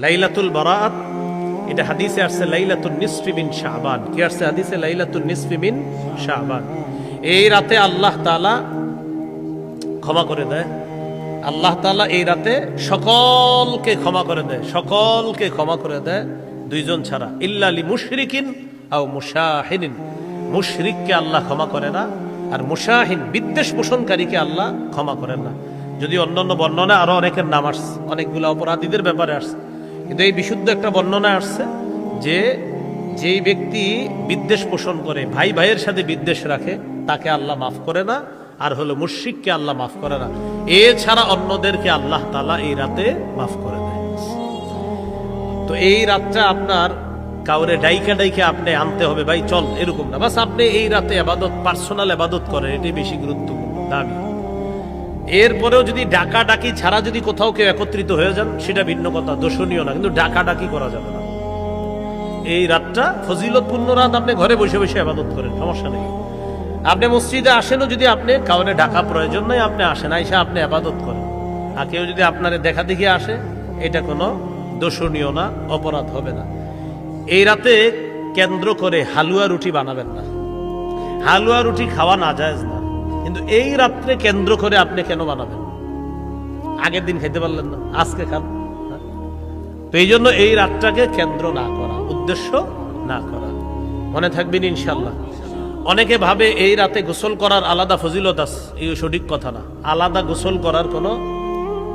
লাইলাতুল বারাআত এটা হাদিসে আসছে লাইলাতুন নিসফি মিন শাবান। কি আসছে হাদিসে? লাইলাতুন নিসফি মিন শাবান। এই রাতে আল্লাহ তাআলা ক্ষমা করে দেয়। আল্লাহ তাআলা এই রাতে সকলকে ক্ষমা করে দেয়, সকলকে ক্ষমা করে দেয়, দুইজন ছাড়া। ইল্লা লি মুশরিকিন আও মুশাহিনিন। মুশরিককে আল্লাহ ক্ষমা করে না, আর মুশাহিন বিদ্বেষ পোষণকারীকে আল্লাহ ক্ষমা করেন না। যদি অন্যান্য বর্ণনা আরো অনেকের নাম আসছে, অনেকগুলো অপরাধীদের ব্যাপারে আসছে, কিন্তু এই বিশুদ্ধ একটা বর্ণনা আসছে যে যেই ব্যক্তি বিদ্বেষ পোষণ করে, ভাই ভাইয়ের সাথে বিদ্বেষ রাখে, তাকে আল্লাহ মাফ করে না। আর হলো মুশরিককে আল্লাহ মাফ করে না। এছাড়া অন্যদেরকে আল্লাহ তাআলা এই রাতে মাফ করে দেয়। তো এই রাতটা আপনার কাউরে ডাইকা ডাইকা আপনি আনতে হবে, ভাই চল, এরকম না। বাস আপনি এই রাতে ইবাদত, পার্সোনাল ইবাদত করেন, এটাই বেশি গুরুত্বপূর্ণ, দামি। এরপরেও যদি ডাকা ডাকি ছাড়া যদি কোথাও কেউ একত্রিত হয়ে যান, সেটা ভিন্ন কথা, দোষণীয় না, কিন্তু ডাকা ডাকি করা যাবে না। এই রাতটা ফজিলতপূর্ণ রাত, আপনি ঘরে বসে বসে ইবাদত করেন, সমস্যা নেই। আপনি মসজিদে আসেনও, যদি আপনি কাউরে ডাকা প্রয়োজন নাই, আপনি আসেন, আইসা আপনি ইবাদত করেন। আর কেউ যদি আপনার দেখা দেখি আসে, এটা কোনো দোষণীয় না, অপরাধ হবে না। এই রাতে কেন্দ্র করে হালুয়া রুটি বানাবেন না। হালুয়া রুটি খাওয়া নাজায়েজ না, কিন্তু এই রাত্রে কেন্দ্র করে আপনি কেন বানাবেন? আগের দিন খেতে পারলেন না, আজকে খান। তো এই জন্য এই রাতটাকে কেন্দ্র না করা, উদ্দেশ্য না করা। মনে থাকবেন ইনশাল্লাহ। অনেকে ভাবে এই রাতে গোসল করার আলাদা ফজিলত আছে, এই সঠিক কথা না। আলাদা গোসল করার কোনো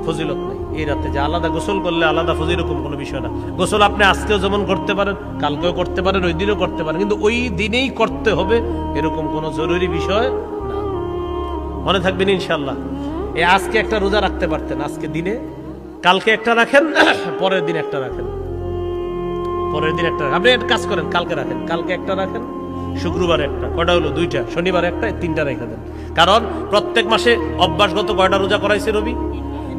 ফজিলত নেই এই রাতে, যে আলাদা গোসল করলে আলাদা ফজিল, এরকম কোনো বিষয় না। গোসল আপনি আজকেও যেমন করতে পারেন, কালকেও করতে পারেন, ওই দিনও করতে পারেন, কিন্তু ওই দিনেই করতে হবে এরকম কোনো জরুরি বিষয় না। মনে থাকবেন ইনশাল্লাহ। এই আজকে একটা রোজা রাখতে পারতেন, আজকে দিনে, কালকে একটা রাখেন, পরের দিন একটা রাখেন, পরের দিন একটা। আপনি একটা কাজ করেন, কালকে রাখেন, কালকে একটা রাখেন, শুক্রবার একটা, কয়টা হলো? দুইটা। শনিবার একটা, তিনটা রেখে দেন। কারণ প্রত্যেক মাসে অভ্যাসগত কয়টা রোজা করাইছে রবি?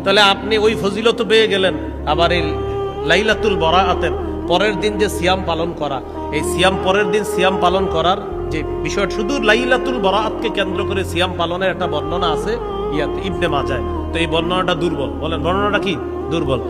তাহলে আপনি ওই ফজিলত পেয়ে গেলেন। আবার এই লাইলাতুল বারাআতের পরের দিন যে সিয়াম পালন করা, এই সিয়াম পরের দিন সিয়াম পালন করার যে বিষয়, শুধু লাইলাতুল বারাআতকে কেন্দ্র করে সিয়াম পালনের একটা বর্ণনা আছে ইয়াতে, ইবনে মাজায়। তো এই বর্ণনাটা দুর্বল। বলেন বর্ণনাটা কি? দুর্বল।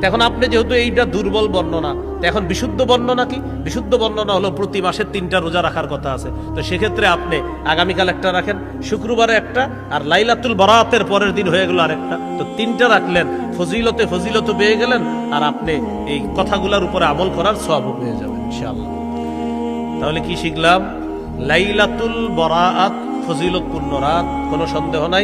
এখন আপনি যেহেতু এইটা দুর্বল বর্ণনা, তো এখন বিশুদ্ধ বর্ণনা কি? বিশুদ্ধ বর্ণনা হলো প্রতি মাসে 3টা রোজা রাখার কথা আছে। তো সেক্ষেত্রে আপনি আগামীকাল একটা রাখেন, শুক্রবারে একটা, আর লাইলাতুল বারাআতের পরের দিন হয়ে গেল আরেকটা। তো 3টা রাখলেন, ফজিলতে ফজিলত পেয়ে গেলেন, আর আপনি এই কথাগুলোর উপরে আমল করার সওয়াব পেয়ে যাবেন ইনশাআল্লাহ। তাহলে কি শিখলাম? লাইলাতুল বারাআত ফজিলতপূর্ণ রাত, কোনো সন্দেহ নাই।